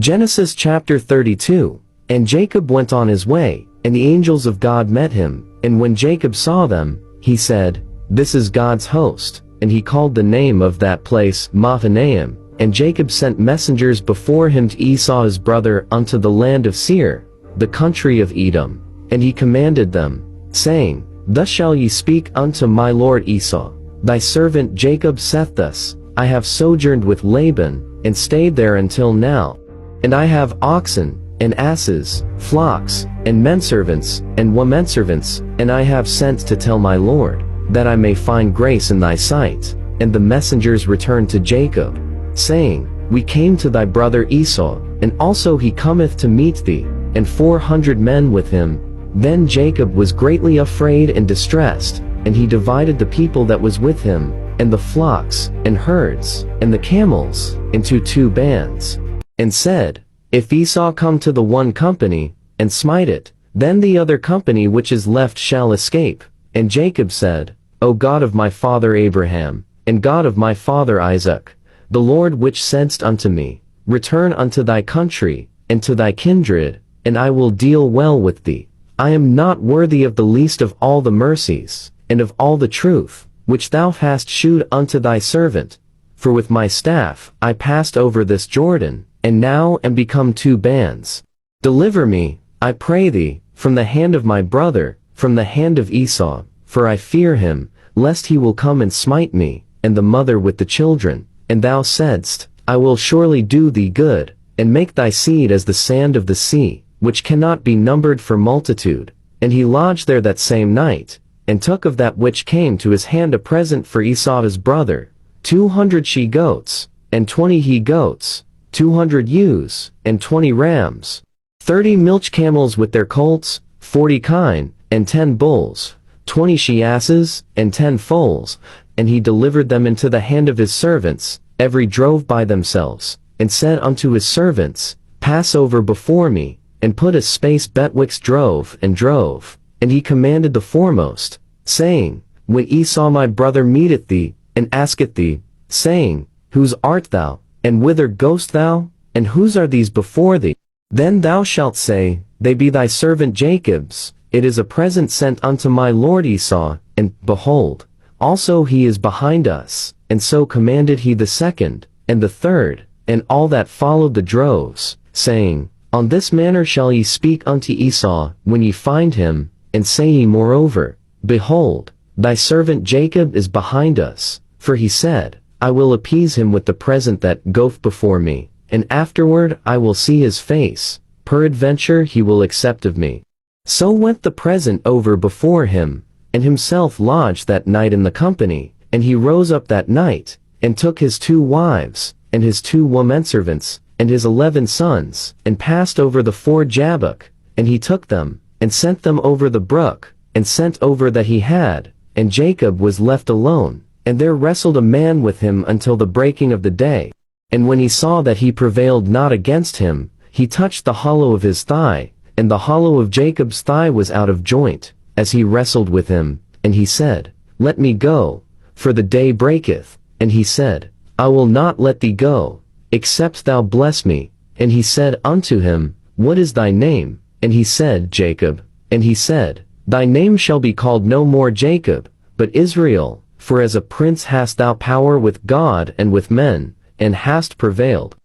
Genesis chapter 32. And Jacob went on his way, and the angels of God met him, and when Jacob saw them, he said, "This is God's host." And he called the name of that place Mahanaim. And Jacob sent messengers before him to Esau his brother unto the land of Seir, the country of Edom. And he commanded them, saying, Thus shall ye speak unto my lord Esau, Thy servant Jacob saith thus, I have sojourned with Laban, and stayed there until now. And I have oxen, and asses, flocks, and menservants, and womenservants, and I have sent to tell my lord, that I may find grace in thy sight. And the messengers returned to Jacob, saying, We came to thy brother Esau, and also he cometh to meet thee, and 400 men with him. Then Jacob was greatly afraid and distressed, and he divided the people that was with him, and the flocks, and herds, and the camels, into 2 bands, and said, If Esau come to the one company, and smite it, then the other company which is left shall escape. And Jacob said, O God of my father Abraham, and God of my father Isaac, the Lord which saidst unto me, Return unto thy country, and to thy kindred, and I will deal well with thee. I am not worthy of the least of all the mercies, and of all the truth, which thou hast shewed unto thy servant. For with my staff I passed over this Jordan, and now am become 2 bands. Deliver me, I pray thee, from the hand of my brother, from the hand of Esau, for I fear him, lest he will come and smite me, and the mother with the children. And thou saidst, I will surely do thee good, and make thy seed as the sand of the sea, which cannot be numbered for multitude. And he lodged there that same night, and took of that which came to his hand a present for Esau his brother, 200 she-goats, and 20 he-goats, 200 ewes, and 20 rams, 30 milch camels with their colts, 40 kine, and 10 bulls, 20 she-asses, and 10 foals. And he delivered them into the hand of his servants, every drove by themselves, and said unto his servants, Pass over before me, and put a space betwixt drove and drove. And he commanded the foremost, saying, When Esau my brother meeteth thee, and asketh thee, saying, Whose art thou, and whither goest thou, and whose are these before thee? Then thou shalt say, They be thy servant Jacob's, it is a present sent unto my lord Esau, and, behold, also he is behind us. And so commanded he the second, and the third, and all that followed the droves, saying, On this manner shall ye speak unto Esau, when ye find him, and say ye moreover, Behold, thy servant Jacob is behind us. For he said, I will appease him with the present that goeth before me, and afterward I will see his face, peradventure he will accept of me. So went the present over before him, and himself lodged that night in the company. And he rose up that night, and took his 2 wives, and his 2 womenservants, and his 11 sons, and passed over the ford Jabbok. And he took them, and sent them over the brook, and sent over that he had, and Jacob was left alone. And there wrestled a man with him until the breaking of the day. And when he saw that he prevailed not against him, he touched the hollow of his thigh, and the hollow of Jacob's thigh was out of joint, as he wrestled with him. And he said, Let me go, for the day breaketh. And he said, I will not let thee go, except thou bless me. And he said unto him, What is thy name? And he said, Jacob. And he said, Thy name shall be called no more Jacob, but Israel, for as a prince hast thou power with God and with men, and hast prevailed.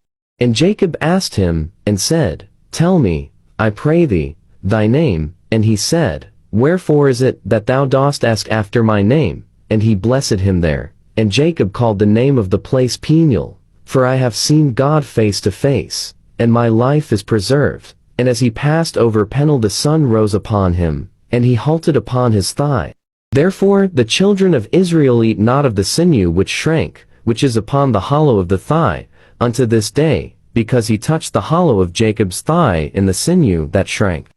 And Jacob asked him, and said, Tell me, I pray thee, thy name. And he said, Wherefore is it that thou dost ask after my name? And he blessed him there. And Jacob called the name of the place Peniel, for I have seen God face to face, and my life is preserved. And as he passed over Peniel the sun rose upon him, and he halted upon his thigh. Therefore the children of Israel eat not of the sinew which shrank, which is upon the hollow of the thigh, unto this day, because he touched the hollow of Jacob's thigh in the sinew that shrank.